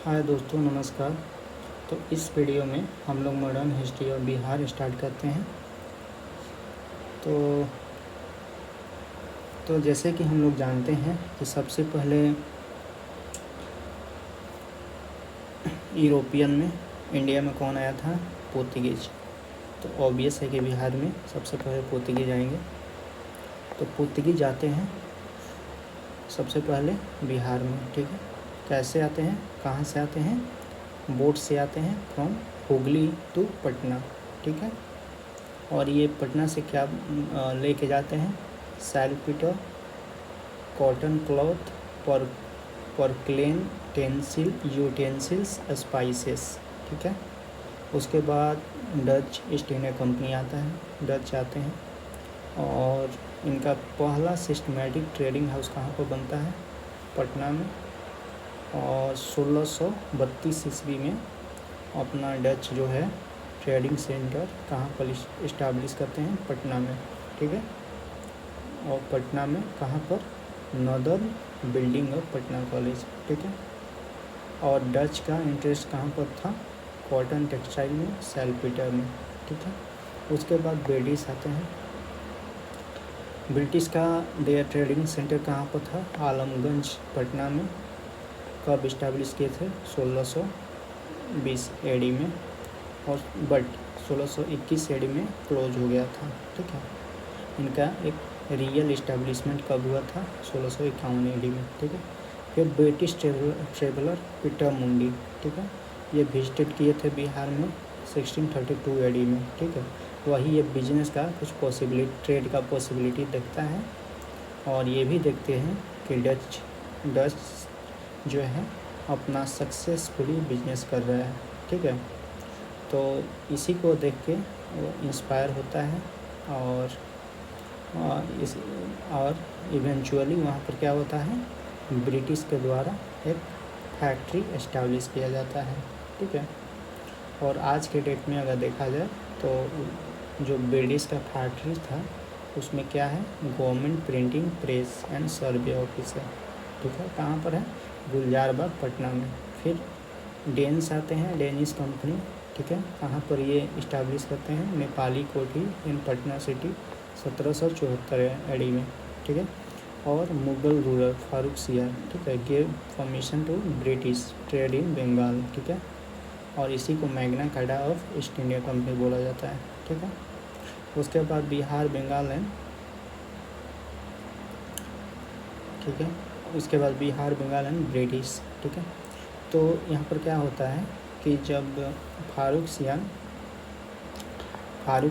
हाय दोस्तों, नमस्कार। तो इस वीडियो में हम लोग modern history of Bihar start करते हैं। तो जैसे कि हम लोग जानते हैं कि सबसे पहले यूरोपियन में इंडिया में कौन आया था? पोर्तुगीज। तो ऑब्वियस है कि बिहार में सबसे पहले पोर्तुगीज आएंगे। तो पोर्तुगीज आते हैं सबसे पहले बिहार में, ठीक है। कैसे आते हैं, कहाँ से आते हैं? बोट से आते हैं फ्रॉम हुगली टू पटना, ठीक है। और ये पटना से क्या लेके जाते हैं? सैलपीटर, कॉटन क्लॉथ, परक्लेन, टेंसिल, यूटेंसिल्स, स्पाइसेस, ठीक है। उसके बाद डच ईस्ट इंडिया कंपनी आता है, डच आते हैं। और इनका पहला सिस्टमेटिक ट्रेडिंग हाउस कहाँ पर बनता है? पटना में। और 1632 ईस्वी में अपना डच जो है ट्रेडिंग सेंटर कहाँ पर इस्टाब्लिश करते हैं? पटना में, ठीक है। और पटना में कहाँ पर? Northern building of Patna college, ठीक है। और डच का इंटरेस्ट कहाँ पर था? कॉटन टेक्सटाइल में, सैलपीटर में, ठीक है। उसके बाद ब्रिटिश आते हैं। ब्रिटिश का देयर ट्रेडिंग सेंटर कहाँ पर था? आलमगंज, पटना में। कब इस्टाब्लिश किए थे? 1620 एडी में। और बट 1621 एडी में क्लोज हो गया था, ठीक है। इनका एक रियल इस्टेब्लिशमेंट कब हुआ था? 1651 एडी में, ठीक है। फिर ब्रिटिश ट्रेवलर पीटर मुंडी, ठीक है, ये विजिटेड किए थे बिहार में 1632 एडी में, ठीक है। वही ये बिजनेस का कुछ पॉसिबिलिटी, ट्रेड का पॉसिबिलिटी देखता है। और ये भी देखते हैं कि डच जो है अपना सक्सेसफुली बिजनेस कर रहा है, ठीक है। तो इसी को देख के वो इंस्पायर होता है। और इवेंचुअली वहाँ पर क्या होता है? ब्रिटिश के द्वारा एक फैक्ट्री एस्टैब्लिश किया जाता है, ठीक है। और आज के डेट में अगर देखा जाए तो जो ब्रिटिश का फैक्ट्री था उसमें क्या है? Government printing press and survey office है, ठीक है। कहाँ पर है? गुलजारबाग, पटना में। फिर डेन्स आते हैं, डेनिश कंपनी, ठीक है। कहाँ पर ये इस्टाब्लिश करते हैं? नेपाली कोठी इन पटना सिटी 1774 एडी में, ठीक है। और मुगल रूलर फारूक सियार, ठीक है, gave permission to British trade in Bengal, ठीक है। और इसी को Magna Carta of East India company बोला जाता है, ठीक है। उसके बाद बिहार, बंगाल एंड, ठीक है। उसके बाद बिहार, बंगाल एंड ब्रिटिश, ठीक है। तो यहाँ पर क्या होता है कि जब फारूक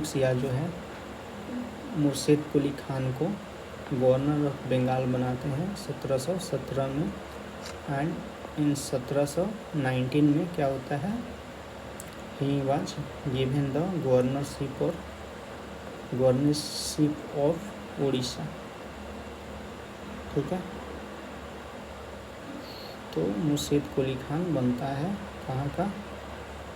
सियार जो है मुर्शिद कुली खान को गवर्नर ऑफ बंगाल बनाते हैं 1717 में। एंड इन 1719 में क्या होता है? He was given the governorship of Orissa, ठीक है। तो मुर्शिद कुली खान बनता है कहाँ का?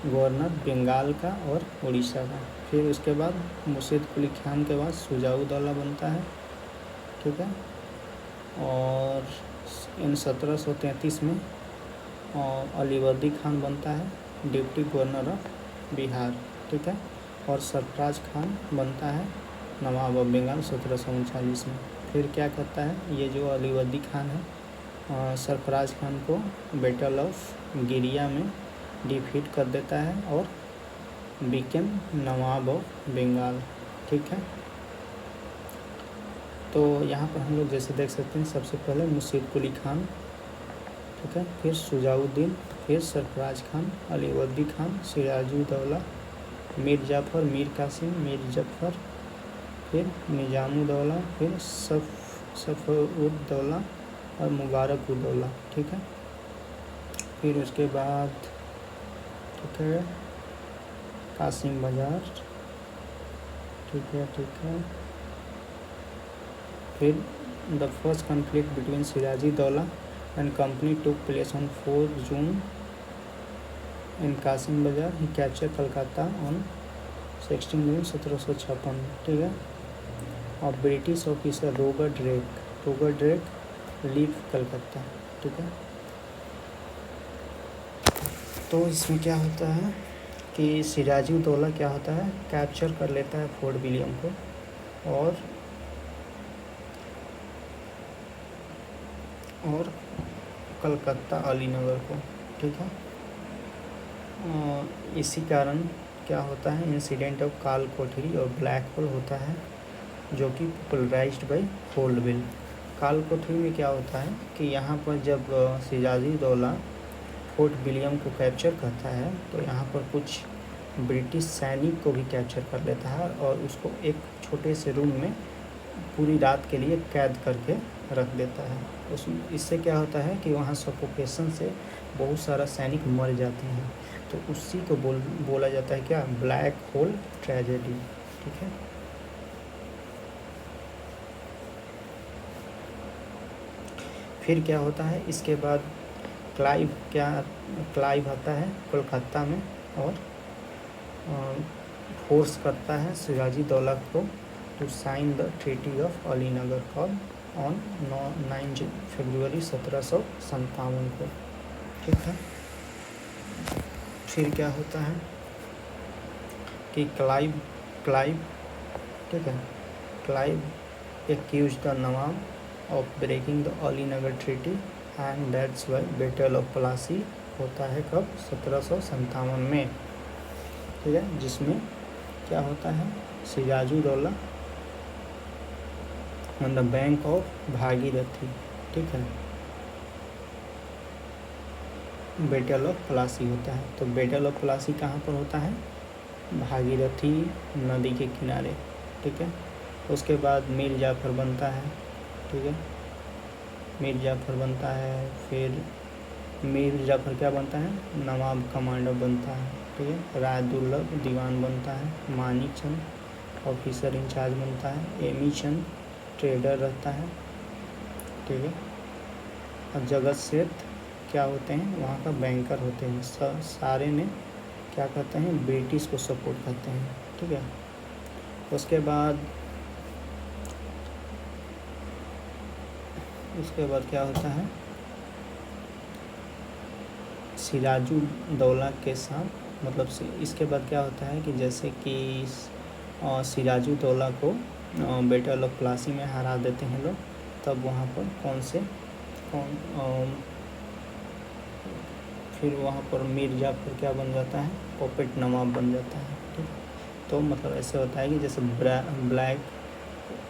गवर्नर बंगाल का और उड़ीसा का। फिर उसके बाद मुर्शिद कुली खान के बाद शुजाउद्दौला बनता है, ठीक है। और इन 1733 में अलीवर्दी खान बनता है डिप्टी गवर्नर ऑफ बिहार, ठीक है। और सरफराज खान बनता है नवाब ऑफ बंगाल 1739 में। फिर क्या करता है ये जो अलीवर्दी खान है? सरफराज खान को बैटल ऑफ गिरिया में डिफीट कर देता है और बिकेम नवाब ऑफ बंगाल, ठीक है। तो यहाँ पर हम लोग जैसे देख सकते हैं, सबसे पहले मुर्शिद कुली खान, ठीक है, फिर शुजाउद्दीन, फिर सरफराज खान, अलीवर्दी खान, सिराजुद्दौला, मीर जाफ़र, मीर कासिम, मीर जफ़र, फिर निज़ामुद्दौला, फिर सफ़उद्दौला और मुबारकुद्दौला, ठीक है। फिर उसके बाद, ठीक है, कासिम बाजार, ठीक है। फिर the first conflict between Sirajuddaula and company took place on 4 June in Kasimbazar. He capture Calcutta on 16 June 1756, ठीक है। और British officer Robert Drake leave Calcutta, ठीक है। तो इसमें क्या होता है कि सिराजुद्दौला क्या होता है, कैप्चर कर लेता है फोर्ट विलियम को और कलकत्ता अलीनगर को, ठीक है। इसी कारण क्या होता है, इंसिडेंट ऑफ काल कोठरी और ब्लैक होल होता है, जो कि पॉपुलराइज्ड बाय होल्डविल। काल कोठरी में क्या होता है कि यहाँ पर जब सिराजुद्दौला फोर्ट विलियम को कैप्चर करता है तो यहाँ पर कुछ ब्रिटिश सैनिक को भी कैप्चर कर लेता है और उसको एक छोटे से रूम में पूरी रात के लिए कैद करके रख देता है। इससे क्या होता है कि वहाँ सफोकेशन से बहुत सारा सैनिक मर जाते हैं, तो उसी को बोला जाता है क्या, ब्लैक होल ट्रेजेडी, ठीक है। फिर क्या होता है, इसके बाद क्लाइव आता है कोलकाता में और फोर्स करता है सिराजुद्दौला को to sign the treaty of Alinagar call on 9 February 1757 को, ठीक है। फिर क्या होता है कि क्लाइव ठीक है, Clive accuse the nawab of breaking the Alinagar treaty and that's why battle of Plassey होता है कब, 1757 में, ठीक है। जिसमें क्या होता है, Sirajuddaula on the bank of Bhagirathi, ठीक है, बैटल ऑफ प्लासी होता है। तो बैटल ऑफ प्लासी कहाँ पर होता है, भागीरथी नदी के किनारे, ठीक है। उसके बाद मीर जाफ़र बनता है, ठीक है, मीर जाफ़र बनता है। फिर मीर जाफ़र क्या बनता है, नवाब कमांडर बनता है, ठीक है। रायदुर्लभ दीवान बनता है। मानिक चंद ऑफिसर इंचार्ज बनता है। एमी चंद ट्रेडर रहता है, ठीक है। और जगत सेठ क्या होते हैं, वहाँ का बैंकर होते हैं। सारे ने क्या करते हैं, ब्रिटिश को सपोर्ट करते हैं, ठीक है। उसके बाद क्या होता है, सिराजुद्दौला के साथ, मतलब इसके बाद क्या होता है कि जैसे कि सिराजुद्दौला को बैटल ऑफ प्लासी में हरा देते हैं लोग, तब वहाँ पर फिर वहाँ पर मीर जाफ़र क्या बन जाता है, पॉपेट नवाब बन जाता है, ठीक है। तो मतलब ऐसे होता है कि जैसे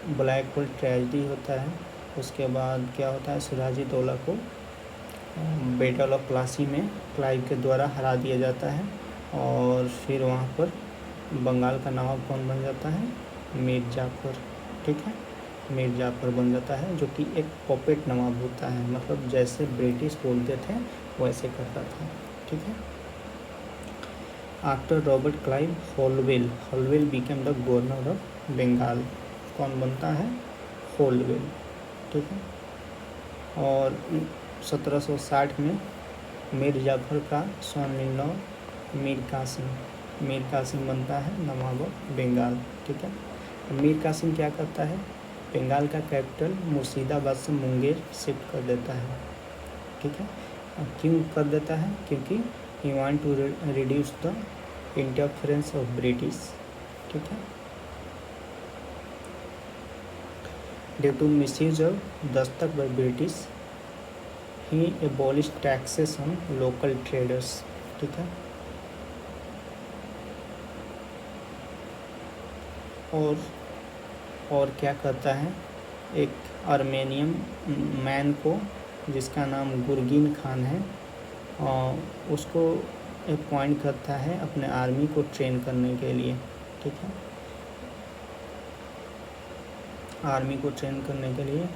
ब्लैक होल ट्रेजेडी होता है, उसके बाद क्या होता है, सिराजुद्दौला को बैटल ऑफ प्लासी में क्लाइव के द्वारा हरा दिया जाता है और फिर वहाँ पर बंगाल का नवाब कौन बन जाता है, मीर जाफ़र, ठीक है, मीर जाफ़र बन जाता है, जो कि एक पॉपेट नवाब होता है, मतलब जैसे ब्रिटिश बोलते थे वैसे करता था, ठीक है। आफ्टर रॉबर्ट क्लाइव होल्डविल became the governor of Bengal, कौन बनता है, होल्डविल, ठीक है। और 1760 में मीर जाफ़र का सन इन लॉ मीर कासिम बनता है नवाब ऑफ बंगाल, ठीक है। मीर कासिम क्या करता है, बंगाल का कैपिटल मुर्शिदाबाद से मुंगेर शिफ्ट कर देता है, ठीक है। क्यों कर देता है, क्योंकि he want to reduce the interference of British, ठीक है। Due to misuse of dastak by British he abolish taxes on local traders, ठीक है। और क्या करता है, एक आर्मेनियन मैन को जिसका नाम गुरगीन खान है, उसको अपॉइंट करता है अपने आर्मी को ट्रेन करने के लिए, ठीक है, आर्मी को ट्रेन करने के लिए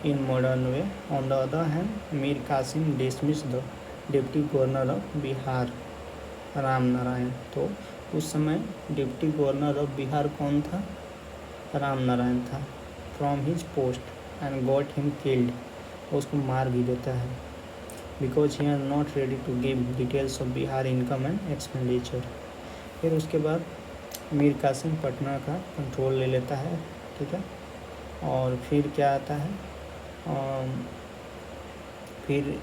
in modern way. On the other hand Mir Qasim dismiss the deputy governor of Bihar Ram Narayan. तो उस समय डिप्टी गवर्नर ऑफ बिहार कौन था, राम नारायण था, from his post and got him killed, उसको मार भी देता है, because he are not ready to give details of Bihar income and expenditure. फिर उसके बाद मीर कासिम पटना का कंट्रोल ले लेता है, ठीक है। और फिर क्या आता है, फिर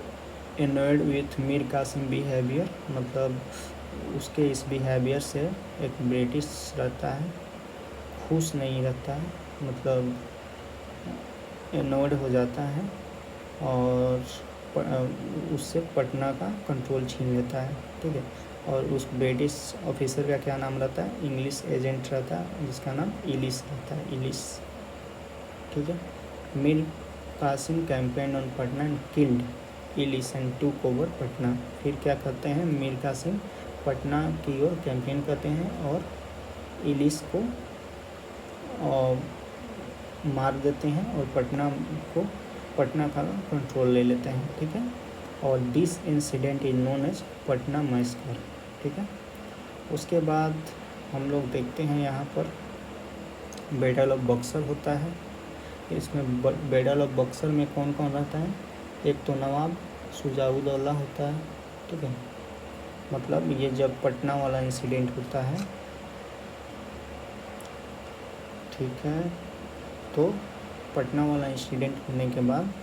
annoyed with Mir Qasim behaviour, मतलब उसके इस बिहेवियर से एक ब्रिटिश रहता है, खुश नहीं रहता है, मतलब एनॉयड हो जाता है और उससे पटना का कंट्रोल छीन लेता है। ठीक है, और उस ब्रिटिश ऑफिसर का क्या नाम रहता है, इंग्लिश एजेंट रहता है जिसका नाम इलिस रहता है, इलिस। ठीक है, Mir Qasim campaign on Patna and killed Ellis and took over Patna. फिर क्या करते हैं, मीर कासिम पटना की ओर कैंपेन करते हैं और इलिस को मार देते हैं और पटना का कंट्रोल ले लेते हैं। ठीक है, और this incident is known as Patna massacre. ठीक है, उसके बाद हम लोग देखते हैं यहाँ पर बैटल ऑफ बक्सर होता है। इसमें बैटल ऑफ बक्सर में कौन कौन रहता है, एक तो नवाब शुजाउद्दौला होता है। ठीक है, मतलब ये जब पटना वाला इंसिडेंट होता है, ठीक है, तो पटना वाला इंसिडेंट होने के बाद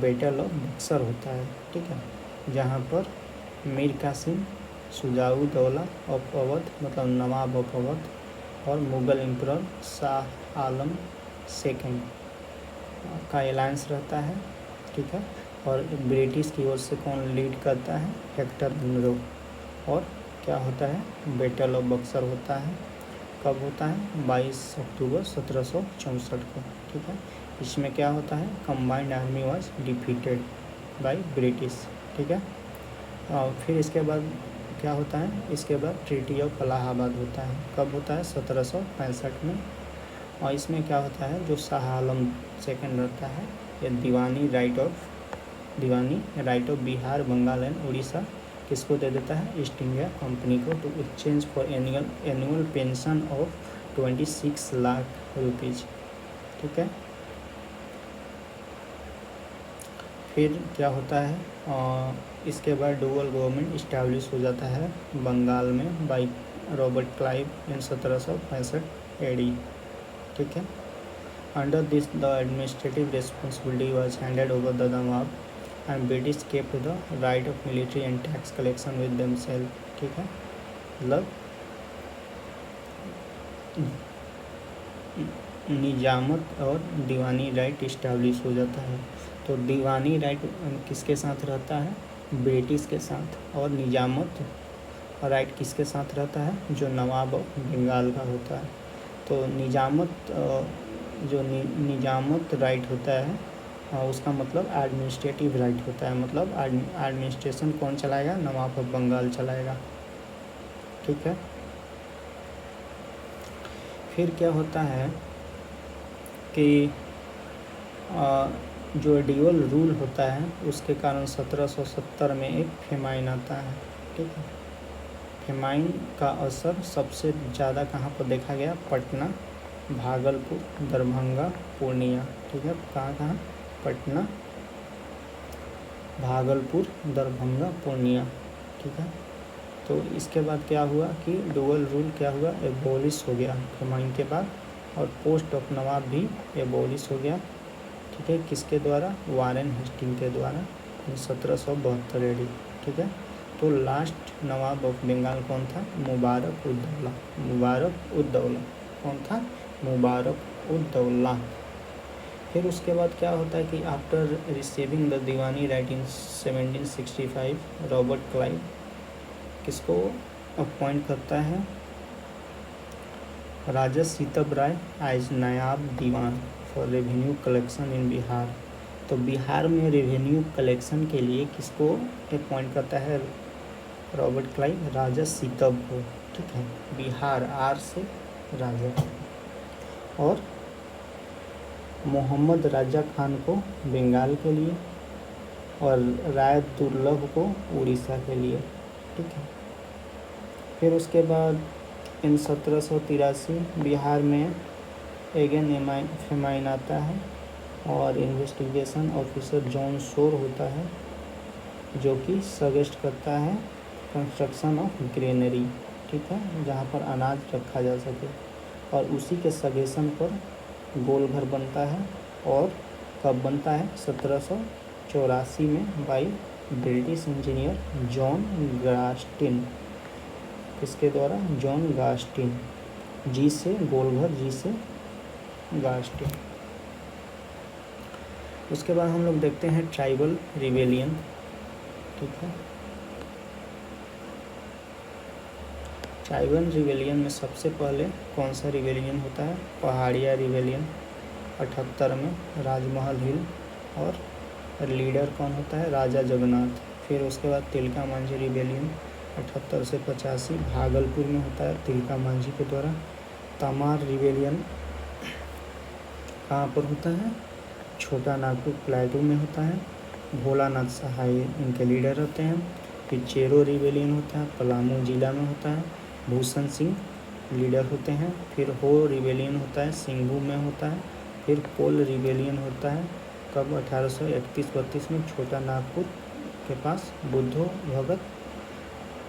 बैटल ऑफ बक्सर होता है। ठीक है, जहाँ पर मीर कासिम शुजाउद्दौला ऑफ अवध, मतलब नवाब ऑफ अवध, और मुग़ल एम्परर शाह आलम सेकंड का अलायंस रहता है। ठीक है, और ब्रिटिश की ओर से कौन लीड करता है, हेक्टर मुनरो। और क्या होता है, बैटल ऑफ बक्सर होता है। कब होता है, 22 अक्टूबर 1764 को। ठीक है, इसमें क्या होता है, combined army was defeated by British. ठीक है, और फिर इसके बाद क्या होता है, इसके बाद ट्रीटी ऑफ इलाहाबाद होता है। कब होता है, 1765 में। और इसमें क्या होता है, जो शाह आलम सेकंड रहता है, ये diwani right of Bihar, Bengal and Orissa किसको दे देता है, ईस्ट इंडिया कंपनी को, to exchange for annual pension of 26 lakh rupees. ठीक है, फिर क्या होता है, इसके बाद डुअल गवर्नमेंट इस्टेब्लिश हो जाता है बंगाल में by Robert Clive in 1765 AD। ठीक है, under this the administrative responsibility was handed over the nawab and British kept the right of military and tax collection with themselves. ठीक है, मतलब निजामत और दीवानी राइट इस्टेब्लिश हो जाता है। तो दीवानी राइट किसके साथ रहता है, ब्रिटिश के साथ, और निजामत राइट किसके साथ रहता है, जो नवाब ऑफ बंगाल का होता है। तो निजामत राइट होता है, उसका मतलब एडमिनिस्ट्रेटिव राइट होता है, मतलब एडमिनिस्ट्रेशन कौन चलाएगा, नवाब ऑफ बंगाल चलाएगा। ठीक है, फिर क्या होता है कि जो ड्यूअल रूल होता है उसके कारण 1770 में एक फेमाइन आता है। ठीक है, फेमाइन का असर सबसे ज़्यादा कहाँ पर देखा गया, पटना, भागलपुर, दरभंगा, पूर्णिया। ठीक है, कहाँ, पटना, भागलपुर, दरभंगा, पूर्णिया। ठीक है, तो इसके बाद क्या हुआ कि डुअल रूल क्या हुआ, एबॉलिश हो गया फेमाइन के बाद, और पोस्ट ऑफ नवाब भी एबॉलिश हो गया। ठीक है, किसके द्वारा, वारेन हेस्टिंग के द्वारा 1772 AD। ठीक है, तो लास्ट नवाब ऑफ बंगाल कौन था, मुबारक उद्दौला। कौन था, मुबारक उद्दौला। फिर उसके बाद क्या होता है कि after receiving the diwani right in 1765 Robert Clive किसको अपॉइंट करता है, Raja Sitab Rai as naib diwan for revenue collection in Bihar. तो बिहार में रेवेन्यू कलेक्शन के लिए किसको अपॉइंट करता है, रॉबर्ट क्लाइव, राजा सीतब को। ठीक है, बिहार आर से राजा, और मोहम्मद राजा खान को बंगाल के लिए, और राय दुर्लभ को उड़ीसा के लिए। ठीक है, फिर उसके बाद इन 1783 बिहार में एगेन फेमाइन आता है, और इन्वेस्टिगेशन ऑफिसर जॉन शोर होता है जो कि सजेस्ट करता है कंस्ट्रक्शन ऑफ ग्रेनरी। ठीक है, जहाँ पर अनाज रखा जा सके, और उसी के सजेशन पर गोल घर बनता है। और कब बनता है, 1784 में बाई ब्रिटिश इंजीनियर जॉन गास्टिन, किसके द्वारा? जॉन गास्टिन, जी से गोलघर, जी से गास्टिन। उसके बाद हम लोग देखते हैं ट्राइबल रिवेलियन, ठीक है। ट्राइबल रिवेलियन में सबसे पहले कौन सा रिवेलियन होता है? पहाड़िया रिवेलियन 78 में, राजमहल हिल, और लीडर कौन होता है? राजा जगन्नाथ। फिर उसके बाद तिलका मांझी रिवेलियन 78 से 85 भागलपुर में होता है, तिलका मांझी के द्वारा। तमार रिवेलियन कहाँ पर होता है? छोटा नागपुर प्लेटू में होता है, भोलानाथ सहाय इनके लीडर होते हैं। फिर चेरो रिवेलियन होता है, पलामू जिला में होता है, भूषण सिंह लीडर होते हैं। फिर हो रिवेलियन होता है, सिंघू में होता है। फिर पोल रिवेलियन होता है कब? 1831-32 में, छोटा नागपुर के पास बुद्धो भगत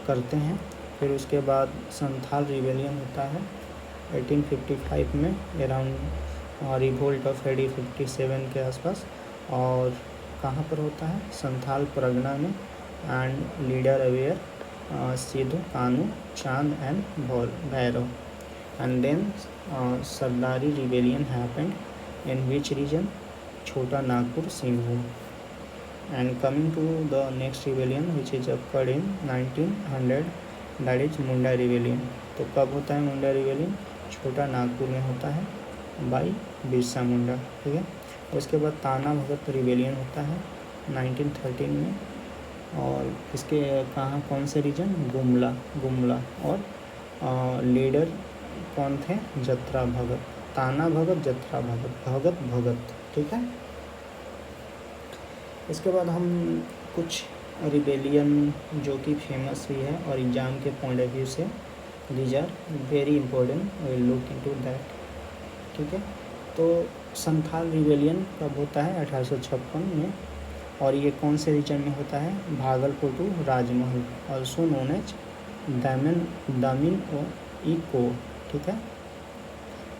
करते हैं। फिर उसके बाद संथाल रिवेलियन होता है 1855 में, अराउंड रिवोल्ट ऑफ AD 57 के आसपास। और कहाँ पर होता है? संथाल परगना में। And leader aware Sidhu Kanhu Chand and Bhairav. And then Sardari rebellion happened in which region? Chota Nagpur, Singhbhum. And coming to the next rebellion which is occurred in 1900, that is Munda rebellion. तो कब होता है मुंडा रिवेलियन? छोटा नागपुर में होता है बाई बिरसा मुंडा, ठीक है। उसके बाद ताना भगत रिवेलियन होता है 1913 में, और इसके कहाँ, कौन से रीजन? गुमला। और लीडर कौन थे? जत्रा भगत, ताना भगत, जत्रा भगत, ठीक है। इसके बाद हम कुछ रिवेलियन जो कि फेमस भी है और एग्ज़ाम के पॉइंट ऑफ व्यू से these are very important, will look into that, ठीक है। तो संथाल रिवेलियन कब होता है? 1856 में, और ये कौन से रीजन में होता है? Bhagalpur to Rajmahal, also known as Damin Iko, ठीक है।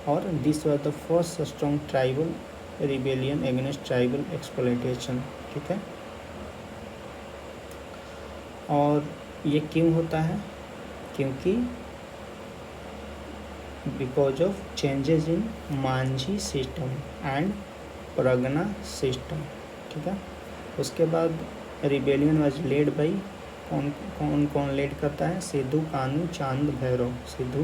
और this was the first strong tribal rebellion against tribal exploitation, ठीक है। और ये क्यों होता है? क्योंकि because of changes in Manjhi system and Pargana system, ठीक है। उसके बाद रिवेलियन वाज लेड बाई, कौन लीड करता है? सिद्धू कानू चांद भैरव, सिद्धू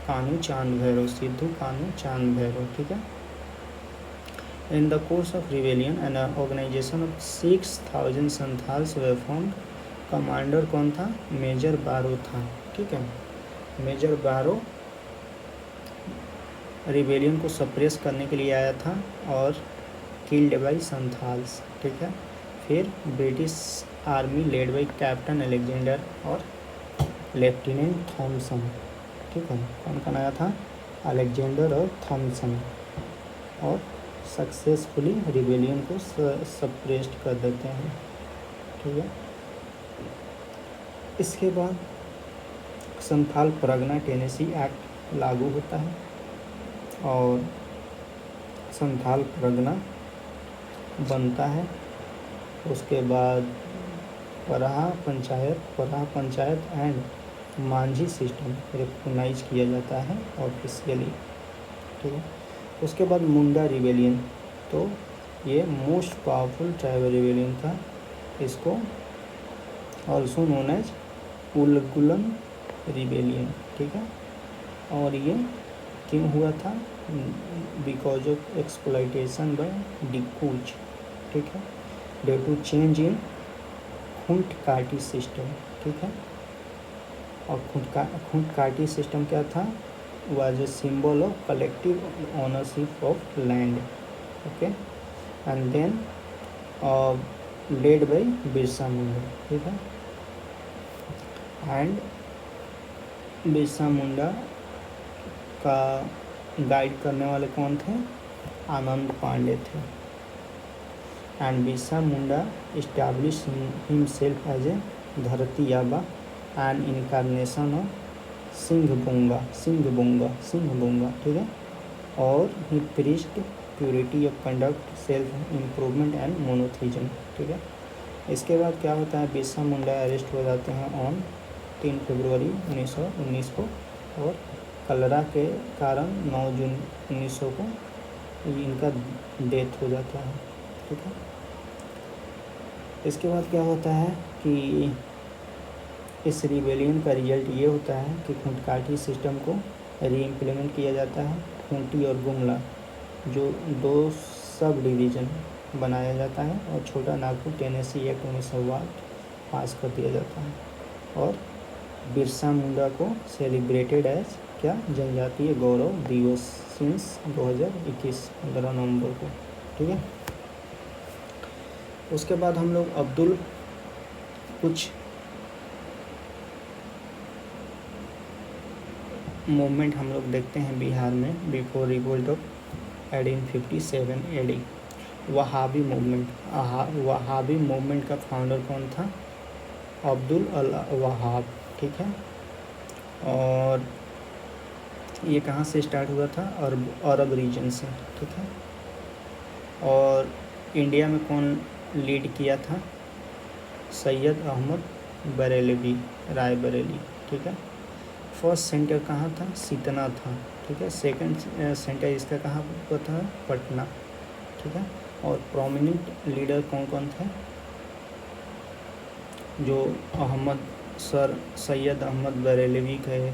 कानू चांद भैरव, ठीक है। In the course of rebellion an organisation of 6000 Santhals were formed. Commander कौन था? मेजर बारो था, ठीक है। मेजर बारो रिवेलियन को सप्रेस करने के लिए आया था और किल्ड बाई संथाल्स, ठीक है। फिर British army led by captain Alexander और लेफ्टिनेंट थॉमसन, ठीक है। कौन आया था? अलेक्जेंडर और थॉमसन, और सक्सेसफुली रिवेलियन को सप्रेस्ड कर देते हैं, ठीक है। इसके बाद संथाल परगना टेनेसी एक्ट लागू होता है और संथाल परगना बनता है। उसके बाद Paraha panchayat and Manjhi system recognise किया जाता है ऑफिशियली, ठीक है। उसके बाद मुंडा रिवेलियन, तो ये मोस्ट पावरफुल ट्राइबल रिवेलियन था। इसको ऑल्सो नोन एज उलगुलन रिवेलियन, ठीक है। और ये क्यों हुआ था? बिकॉज ऑफ एक्सप्लॉयटेशन बाय डिकूच, ठीक है, ड्यू टू चेंज इन खूंट काटी सिस्टम, ठीक है। और खूंट काटी सिस्टम क्या था? Was a symbol of collective ownership of land, okay. And then led by Birsa Munda, ठीक है। एंड बिरसा मुंडा का गाइड करने वाले कौन थे? आनंद पांडे थे। And Birsa Munda establish himself as a Dharti Aba and incarnation of Singhbonga, ठीक है। और he preached purity of conduct, self improvement and monotheism, ठीक है। इसके बाद क्या होता है, बिरसा मुंडा अरेस्ट हो जाते हैं ऑन 3 फरवरी 1919 को, और कलरा के कारण 9 जून 1900 को इनका डेथ हो जाता है। ठीक है। इसके बाद क्या होता है कि इस रिबेलियन का रिजल्ट ये होता है कि खूंटकाठी सिस्टम को रीइम्प्लीमेंट किया जाता है। खूंटी और गुमला जो 2 सब डिवीज़न बनाया जाता है, और छोटा नागपुर टेनेसी एक्ट 1908 पास कर दिया जाता है। और बिरसा मुंडा को सेलिब्रेटेड एज क्या, जनजातीय गौरव दिवस सिंस 2021 15 नवंबर को। ठीक है। उसके बाद हम लोग कुछ मूवमेंट हम लोग देखते हैं बिहार में before revolt of 1857 AD। Wahhabi movement का फाउंडर कौन था, अब्दुल अल वहाब। ठीक है। और ये कहाँ से स्टार्ट हुआ था, अरब रीजन से। ठीक है। और इंडिया में कौन लीड किया था, सैयद अहमद बरेलवी, रायबरेली। ठीक है। फर्स्ट सेंटर कहाँ था, सीतना था। ठीक है। सेकंड सेंटर इसका कहाँ पर था, पटना। ठीक है। और प्रोमिनेंट लीडर कौन कौन थे, जो सैयद अहमद बरेलवी के,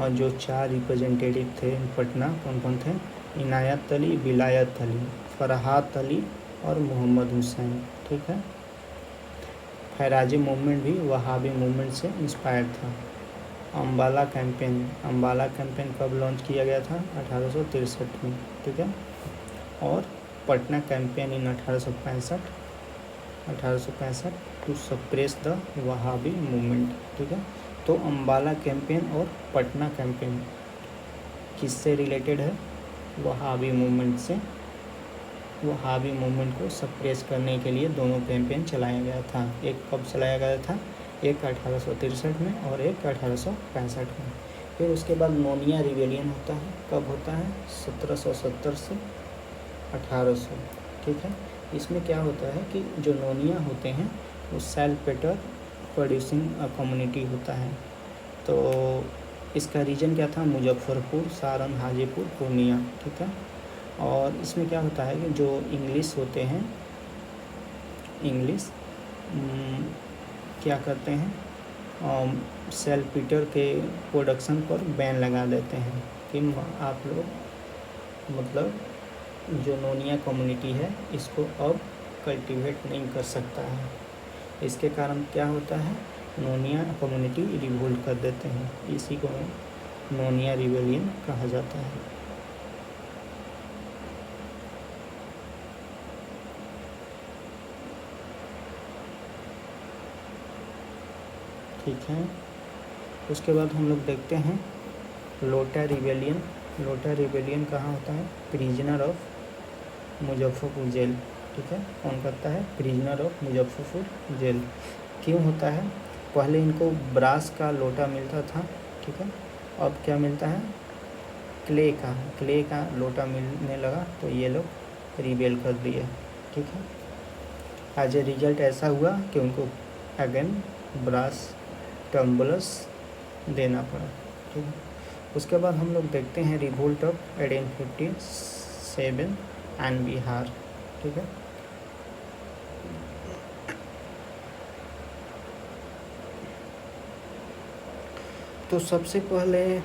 और जो 4 रिप्रेजेंटेटिव थे पटना, कौन कौन थे, इनायत अली, विलायत अली, फरहात अली और मोहम्मद हुसैन। ठीक है। फैराजी मूवमेंट भी वहाबी मूवमेंट से इंस्पायर्ड था। अम्बाला कैंपेन कब लॉन्च किया गया था, 1863 में। ठीक है। और Patna campaign in 1865 to suppress the Wahabi movement. ठीक है। तो अम्बाला कैंपेन और पटना कैंपेन किससे रिलेटेड है, वहाबी मूवमेंट से। वहाबी मूवमेंट को सप्रेस करने के लिए दोनों कैंपेन चलाया गया था। एक कब चलाया गया था, एक 1863 में और एक 1865 में। फिर उसके बाद नोनिया रिवेलियन होता है, कब होता है, 1770 से 1800। ठीक है। इसमें क्या होता है कि जो नोनिया होते हैं वो सैल्पेटर प्रोड्यूसिंग कम्युनिटी होता है। तो इसका रीजन क्या था, मुजफ्फरपुर, सारण, हाजीपुर, पूर्णिया। ठीक है। और इसमें क्या होता है कि जो इंग्लिश होते हैं, क्या करते हैं, सैल्पेटर के प्रोडक्शन पर बैन लगा देते हैं कि आप लोग मतलब जो नोनिया कम्युनिटी है इसको अब कल्टीवेट नहीं कर सकता है। इसके कारण क्या होता है, नोनिया कम्युनिटी रिवोल्ट कर देते हैं। इसी को नोनिया रिवेलियन कहा जाता है। ठीक है। उसके बाद हम लोग देखते हैं लोटा रिवेलियन कहाँ होता है, प्रिजनर ऑफ मुजफ्फरपुर जेल। ठीक है। कौन करता है, प्रिजनर ऑफ मुजफ्फरपुर जेल। क्यों होता है, पहले इनको ब्रास का लोटा मिलता था। ठीक है। अब क्या मिलता है, क्ले का लोटा मिलने लगा, तो ये लोग रिबेल कर दिए। ठीक है। एज ए रिजल्ट ऐसा हुआ कि उनको अगेन ब्रास टम्बलर्स देना पड़ा। ठीक है। उसके बाद हम लोग देखते हैं रिवोल्ट ऑफ 1857 एंड बिहार। ठीक है। तो सबसे पहले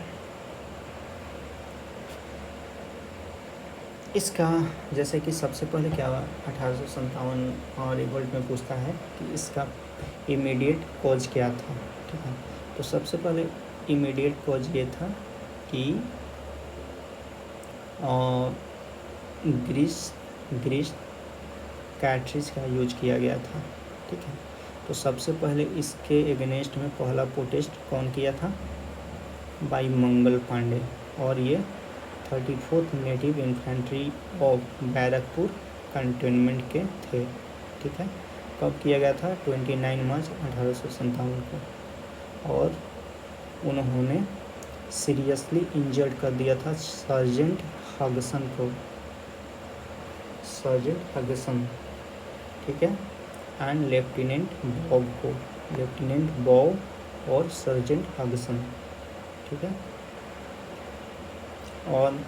इसका, जैसे कि सबसे पहले क्या हुआ, 1857 रिवोल्ट में पूछता है कि इसका इमीडिएट कॉज क्या था। ठीक है। तो सबसे पहले इमीडिएट कॉज ये था कि ग्रीस कैटरीज का यूज किया गया था। ठीक है। तो सबसे पहले इसके एगेंस्ट में पहला प्रोटेस्ट कौन किया था, भाई मंगल पांडे, और ये 34th native infantry of Barrackpore containment के थे। ठीक है। कब किया गया था, 29 मार्च 1857 को। और उन्होंने सीरियसली इंजर्ड कर दिया था सर्जेंट हगसन को, ठीक है। एंड लेफ्टिनेंट बॉब को, लेफ्टिनेंट बॉब और सर्जेंट हगसन, ठीक है। और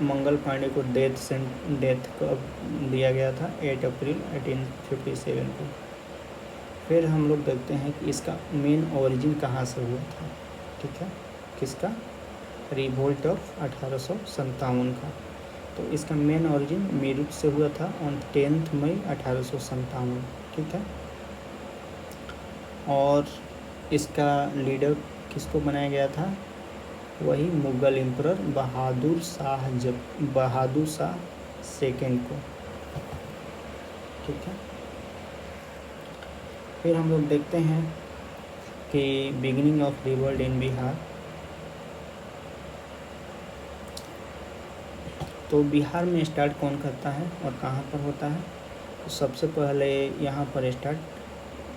मंगल पांडे को डेथ कब दिया गया था, 8 अप्रैल 1857 को। फिर हम लोग देखते हैं कि इसका मेन ओरिजिन कहाँ से हुआ था, ठीक है, किसका, रिवोल्ट ऑफ 1857 का। तो इसका मेन ओरिजिन मीरठ से हुआ था ऑन 10 मई 1857, ठीक है। और इसका लीडर किसको बनाया गया था, वही मुग़ल एम्परर बहादुर शाह सेकेंड को, ठीक है। फिर हम लोग देखते हैं कि beginning of revolt in Bihar. तो बिहार में स्टार्ट कौन करता है और कहाँ पर होता है, तो सबसे पहले यहाँ पर start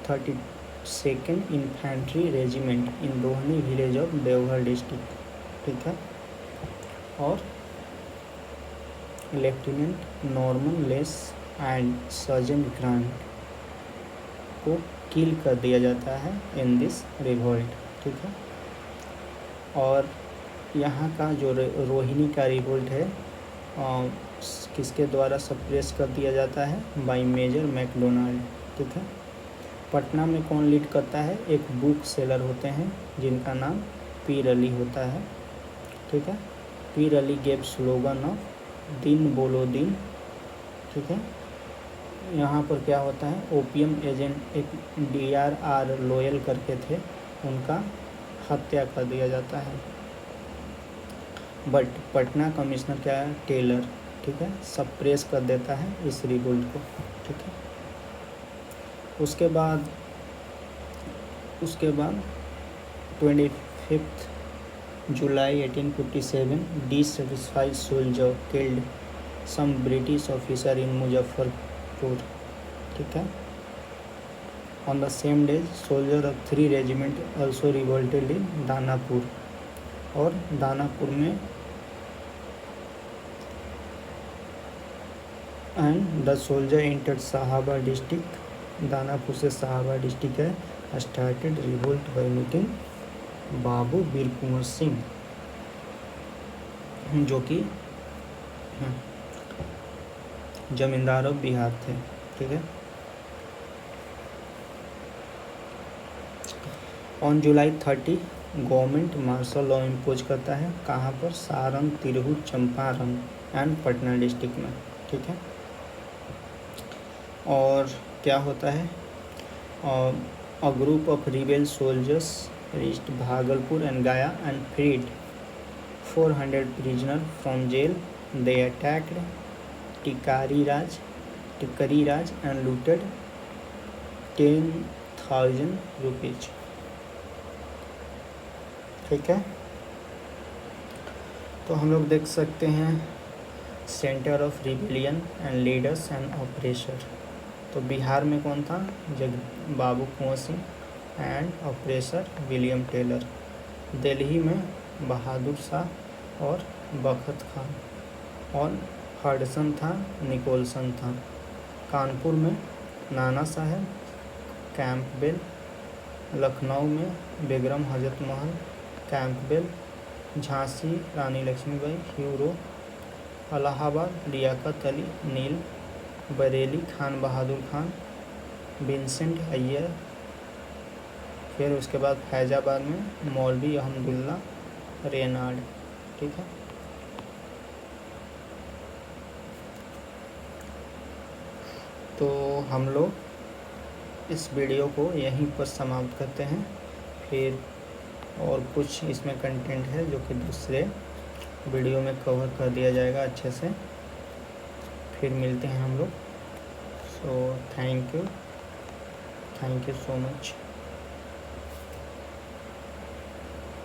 32nd infantry regiment in Rohini village of Deoghar district, ठीक है। और lieutenant Norman less and sergeant grant को किल कर दिया जाता है इन दिस रिवोल्ट, ठीक है। और यहाँ का जो रोहिणी का रिवोल्ट है किसके द्वारा सप्रेस कर दिया जाता है, बाय मेजर मैकडोनाल्ड, ठीक है। पटना में कौन लीड करता है, एक बुक सेलर होते हैं जिनका नाम पीर अली होता है, ठीक है। पीर अली गेव स्लोगन ऑफ दिन बोलो दिन, ठीक है। यहाँ पर क्या होता है, ओपियम एजेंट एक DRR लोयल करके थे, उनका हत्या कर दिया जाता है। बट पटना कमिश्नर क्या है, टेलर, ठीक है, सप्रेस कर देता है इस रिवोल्ट को, ठीक है। उसके बाद 25 July 1857 dissatisfied soldier killed some British officer in Muzaffarpur, ठीक है। On the same day soldier of 3 regiment also revolted in Danapur, और दानापुर में and the soldier entered Shahabad district, दानापुर से साहाबा डिस्ट्रिक्ट है, started revolt by meeting Babu Veer Kunwar Singh, जो कि जमींदार ऑफ बिहार थे, ठीक है। On July 30 government martial law impose करता है, कहाँ पर, सारण, तिरहुत, चंपारण एंड पटना डिस्ट्रिक्ट में, ठीक है। और क्या होता है, a group of rebel soldiers reached Bhagalpur and Gaya and freed 400 prisoner from jail, they attacked Tikari Raj and looted 10,000 rupees, ठीक है। तो हम लोग देख सकते हैं centre of rebellion and leaders and operation. तो बिहार में कौन था, Babu Kunwar Singh and oppressor William Taylor. Delhi में बहादुर शाह और बखत खान, और हडसन था, निकोलसन था। कानपुर में नाना साहब, कैंपबेल। लखनऊ में बेगम हजरत महल, कैंपबेल। झांसी रानी लक्ष्मीबाई, ह्यूरो। इलाहाबाद लियाकत अली, नील। बरेली खान बहादुर खान, विंसेंट अय्यर। फिर उसके बाद फैजाबाद में मौलवी अहमदुल्ला रेनाड, ठीक है। तो हम लोग इस वीडियो को यहीं पर समाप्त करते हैं। फिर और कुछ इसमें कंटेंट है जो कि दूसरे वीडियो में कवर कर दिया जाएगा अच्छे से। फिर मिलते हैं हम लोग। So thank you so much.